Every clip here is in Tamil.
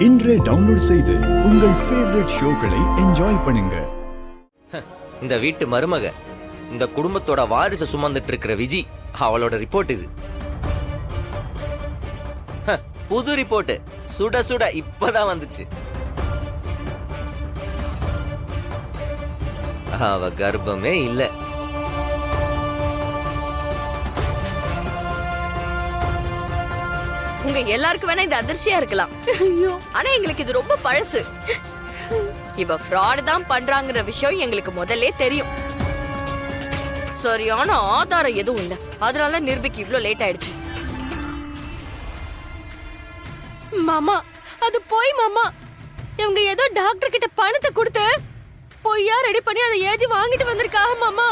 இன்றே டவுன்லோட் செய்து உங்கள் ஃபேவரட் ஷோக்களை என்ஜாய் பண்ணுங்க. இந்த வீட்டு மருமக, இந்த குடும்பத்தோட வாரிசை சுமந்துட்டு இருக்கிற விஜி, அவளோட ரிப்போர்ட் இது. புது ரிப்போர்ட், சுட சுட இப்பதான் வந்துச்சு. அவ கர்ப்பமே இல்ல. உங்க எல்லாருக்கும் வேணா இது அதிர்ச்சியா இருக்கலாம். ஆனா எங்களுக்கு இது ரொம்ப பழசு. இவ ஃப்ராட் தான் பண்றாங்கற விஷயம் எங்களுக்கு முதல்ல தெரியும். சரியான ஆதாரம் எதுவும் இல்ல, அதனால நிரூபிக்க இவ்ளோ லேட் ஆயிடுச்சு. மாமா, அது போய் மாமா. இவங்க ஏதோ டாக்டர் கிட்ட பணத்தை கொடுத்து பொய்யா ரெடி பண்ணி அதை எழுதி வாங்கிட்டு வந்திருக்காங்க மாமா.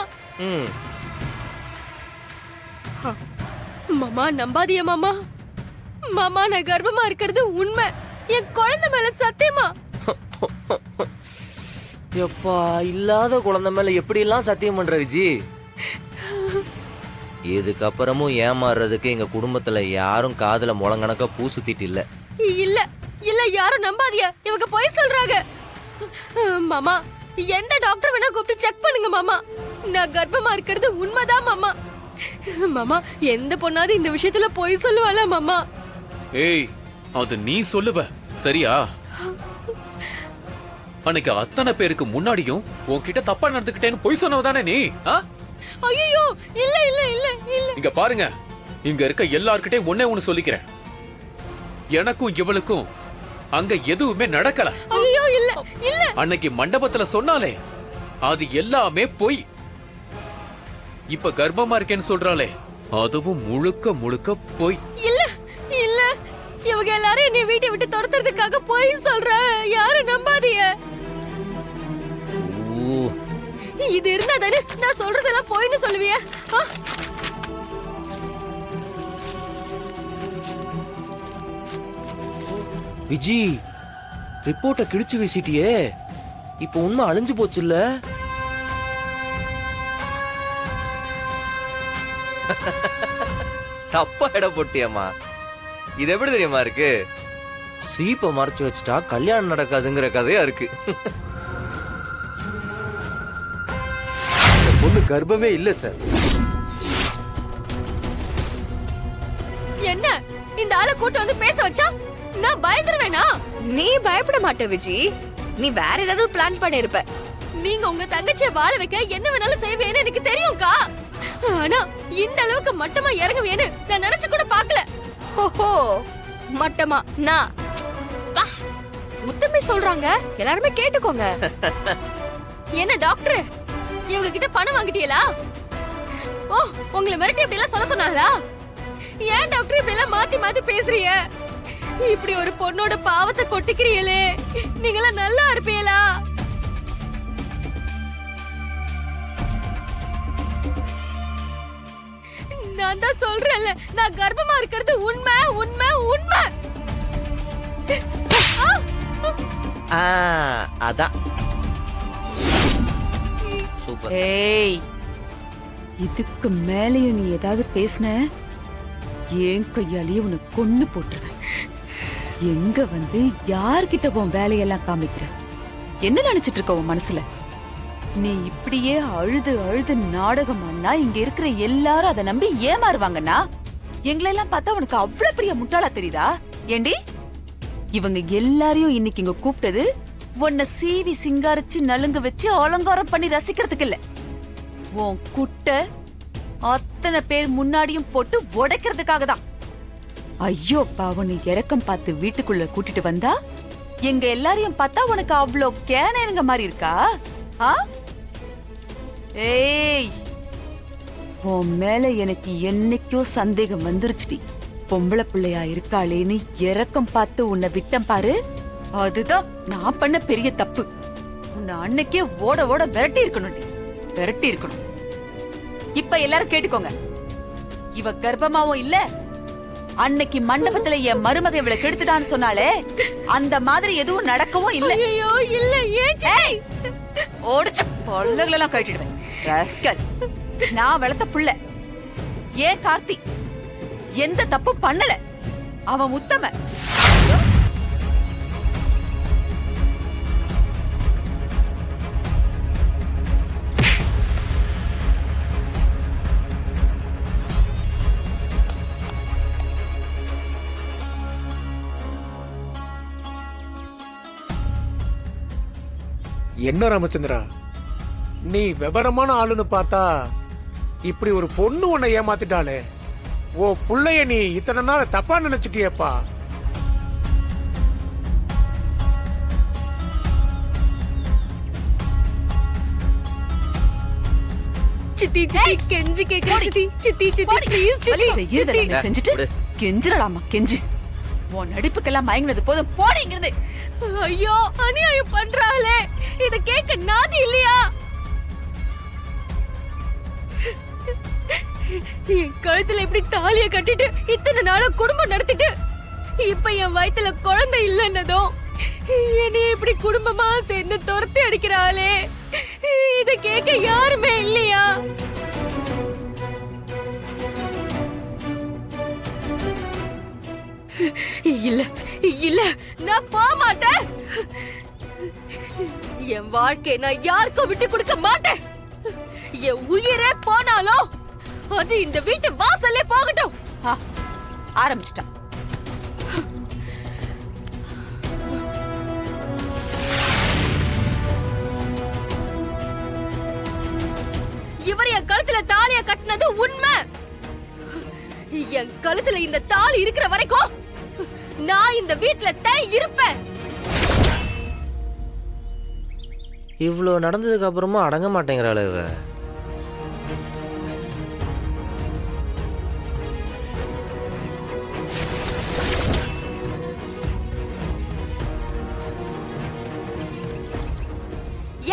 மாமா நம்பாதிய மாமா. மாமா, நான் கர்ப்பமா இருக்கிறது உண்மை. என் குழந்தை மேல சத்தியமா. எப்பா, இல்லாத குழந்தை மேல எப்படி எல்லாம் சத்தியம் பண்ற விஜி? இதுக்கப்புறமும் ஏமாறுறதுக்கு எங்க குடும்பத்துல யாரும் காதுல முழங்கணக்க பூ சுத்திட்டு இல்ல. இல்ல இல்ல, யாரும் நம்பாதிய. இவங்க பொய் சொல்றாங்க மாமா. எந்த டாக்டர் வேணா கூப்பிட்டு செக் பண்ணுங்க மாமா. நான் கர்ப்பமா இருக்கிறது உண்மைதான் மாமா. மாமா, எந்த பொண்ணாவது இந்த விஷயத்துல பொய் சொல்லுவாளா மாமா? ஏய், அது நீ சொல்லுவ சரியா? அன்னைக்கு அத்தனை பேருக்கு முன்னாடியும் உன்கிட்ட தப்பா நடந்துக்கிட்டேன்னு பொய் சொன்னவதானே நீ? ஐயோ, இல்ல இல்ல இல்ல இல்ல. இங்க பாருங்க, இங்க இருக்க எல்லார்கிட்டயும் ஒண்ணே ஒண்ணு சொல்லிக்கிறேன். எனக்கும் இவளுக்கும் அங்க எதுவுமே நடக்கல. ஐயோ, இல்ல இல்ல. அன்னைக்கு மண்டபத்துல சொன்னாலே அது எல்லாமே பொய். இப்ப கர்ப்பமா இருக்கேன்னு சொல்றாளே, அதுவும் முழுக்க முழுக்க பொய். இல்ல இல்ல, இவங்க எல்லாரும் என்னை வீட்டை விட்டு துரத்துறதுக்காக பொய் சொல்ற. யாரும் நம்பாதீங்க. இது இருந்தா தானே நான் சொல்றதெல்லாம் பொய்ன்னு சொல்லுவிய? விஜி, ரிப்போர்ட்ட கிழிச்சு வீசிட்டியே. இப்ப உண்மை அழிஞ்சு போச்சு இல்ல? தப்பா இட போட்டியம்மா. இது எப்படி தெரியுமா இருக்கு? சீப்பை மறைச்சு வச்சுட்டா கல்யாணம் நடக்காதுங்கிற கதையா இருக்கு. பொண்ணு கர்ப்பமே இல்ல சார். என்ன இந்த ஆளை கூட்டு வந்து பேச வச்சா நான் பயந்துருவேனா? நீ பயப்பட மாட்ட விஜி, நீ வேற ஏதாவது பிளான் பண்ணி இருப்ப. நீங்க உங்க தங்கச்சியை வாழ வைக்க என்ன வேணாலும் செய்வேன்னு எனக்கு தெரியும்க்கா. ஆனா இந்த அளவுக்கு மட்டமா இறங்குவேன்னு நான் நினைச்சு கூட பார்க்கல. ஓஹோ, மட்டமா? நான் முத்தமே சொல்றாங்க, எல்லாருமே கேட்டுக்கோங்க. என்ன டாக்டர், இவங்க கிட்ட பணம் வாங்கிட்டீங்களா? ஓ, உங்களை மிரட்டி இப்படி எல்லாம் சொல்ல சொன்னாங்களா? ஏன் டாக்டர் இப்படி எல்லாம் மாத்தி மாத்தி பேசுறீங்க? இப்படி ஒரு பொண்ணோட பாவத்தை கொட்டிக்கிறீங்களே, நீங்களா நல்லா இருப்பீங்களா? நான் தான் சொல்றேன்ல, நான் கர்ப்பமா இருக்கிறது உண்மை உண்மை உண்மை. அதான் சூப்பர். ஏய், இதுக்கு மேலேயும் நீ ஏதாவது பேசின, ஏன் கையாலேயே உன்னை கொன்னு போட்டுருவேன். எங்க வந்து யார்கிட்ட உன் வேலையெல்லாம் காமிக்கிற? என்ன நினைச்சிட்டு இருக்க உன் மனசுல? நீ இப்படியே அழுது அழுது நாடகம் ஆனா இங்க இருக்கிற எல்லாரும் அதை நம்பி ஏமாறுவாங்கன்னா, எங்களெல்லாம் பார்த்தா உனக்கு அவ்வளவு பெரிய முட்டாளா தெரியுதா? ஏண்டி, இவங்க எல்லாரையும் இன்னைக்கு இங்க கூப்பிட்டது உன்னை சீவி சிங்காரிச்சு நலுங்க வச்சு அலங்காரம் பண்ணி ரசிக்கிறதுக்கு இல்ல, உன் குட்டை அத்தனை பேர் முன்னாடியும் போட்டு உடைக்கிறதுக்காக தான். ஐயோ பாவம், நீ இறக்கம் பார்த்து வீட்டுக்குள்ள கூட்டிட்டு வந்தா எங்க எல்லாரையும் பார்த்தா உனக்கு அவ்வளோ கேனேனுங்க மாதிரி இருக்கா? ஏய், உன் மேல எனக்கு என்னைக்கோ சந்தேகம் வந்துருச்சுடி. பொம்பளை பிள்ளையா இருக்காளேன்னு இறக்கம் பார்த்து உன்னை விட்டம் பாரு, அதுதான் நான் பண்ண பெரிய தப்பு. உன்னை அன்னைக்கே ஓட ஓட விரட்டி இருக்கணும், விரட்டி இருக்கணும். இப்ப எல்லாரும் கேட்டுக்கோங்க, இவ கர்ப்பமாவும் இல்ல, அன்னைக்கு மண்டபத்துல என் மருமக இவளை கெடுத்துட்டான்னு சொன்னாலே அந்த மாதிரி எதுவும் நடக்கவும் இல்ல. ஐயோ இல்ல, ஏன் ஓடிச்ச பொல்லகளெல்லாம் கட்டிடுவேன். நான் வளர்த்த புள்ள. ஏன் கார்த்தி எந்த தப்பும் பண்ணல, அவன் உத்தம. என்ன ராமச்சந்திரா, நீ விவரமான ஆளுன்னு பார்த்தா இப்படி ஒரு பொண்ணு உன்னை ஏமாத்திட்டாளே, ஓ புள்ளைய நீ இத்தனை நாள் தப்பா நினைச்சிட்டியப்பா. சித்தி சித்தி கெஞ்சி கேக்குறேன் சித்தி சித்தி சித்தி ப்ளீஸ் சித்தி செய்யறதெல்லாம் செஞ்சுட்டு கெஞ்சிரலாமா கெஞ்சு. உன் நடிப்புக்கெல்லாம் மயங்கினது போதும், போடி இங்கிருந்து. ஐயோ அநியாயம் பண்றாளே, இத கேட்க நாதி இல்லையா? என் கழுத்துல இப்படி தாலிய கட்டிட்டு இத்தனை நாளா குடும்பம் நடத்திட்டு இப்ப என் வயித்துல குழந்தை இல்லைன்னதும் என்னைய இப்படி குடும்பமா சேர்ந்து துரத்தி அடிக்கிறாளே, இத கேட்க யாருமே இல்லையா? இல்ல இல்ல, நான் போக மாட்டேன். என் வாழ்க்கை நான் யாருக்கும் விட்டு கொடுக்க மாட்டேன். என் உயிரே போனாலும் அது இந்த வீட்டு வாசல்லே போகட்டும். ஆரம்பிச்சிட்டான். இவர் என் கழுத்துல தாலிய கட்டினது உண்மை. என் கழுத்துல இந்த தாலி இருக்கிற வரைக்கும் நான் இந்த வீட்டுல தான் இருப்பேன். இவ்வளோ நடந்ததுக்கு அப்புறமா அடங்க மாட்டேங்கிறாள் இவ.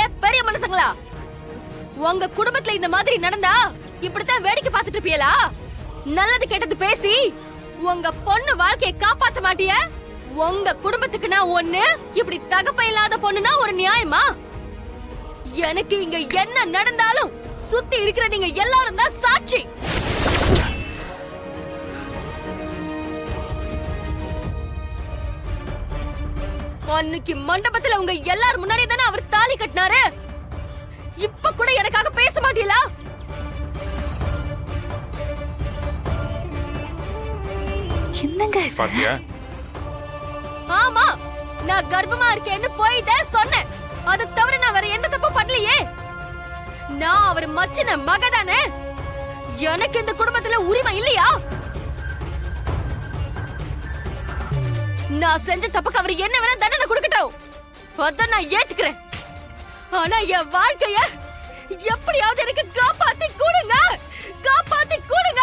ஏன் பெரிய மனுஷங்களா, உங்க குடும்பத்துல இந்த மாதிரி நடந்தா இப்படித்தான் வேடிக்கை பார்த்துட்டு இருப்பீங்களா? நல்லது கெட்டது பேசி உங்க பொண்ணு வாழ்க்கையை காப்பாத்த மாட்டிய? உங்க குடும்பத்துக்கு நான் ஒண்ணு, இப்படி தகப்ப இல்லாத பொண்ணுனா ஒரு நியாயமா? எனக்கு இங்க என்ன நடந்தாலும் சுத்தி இருக்கிற நீங்க எல்லாரும் தான் சாட்சி. அன்னைக்கு மண்டபத்துல உங்க எல்லாரும் முன்னாடி தானே அவர் தாலி கட்டினாரு. இப்ப கூட எனக்காக பேச மாட்டீங்களா? என்னங்க பாத்தியா? ஆமா, நான் கர்ப்பமா இருக்கேன்னு போய் தான் சொன்னேன். அதை தவிர நான் வேற எந்த தப்பும் பண்ணலையே. நான் அவர் மச்சின மகதானே. எனக்கு இந்த குடும்பத்துல உரிமை இல்லையா? நான் செஞ்ச தப்புக்கு அவர் என்ன வேணா தண்டனை கொடுக்கட்டும், அத நான் ஏத்துக்கிறேன். ஆனா என் வாழ்க்கைய எப்படியாவது எனக்கு காப்பாத்தி கொடுங்க, காப்பாத்தி கொடுங்க.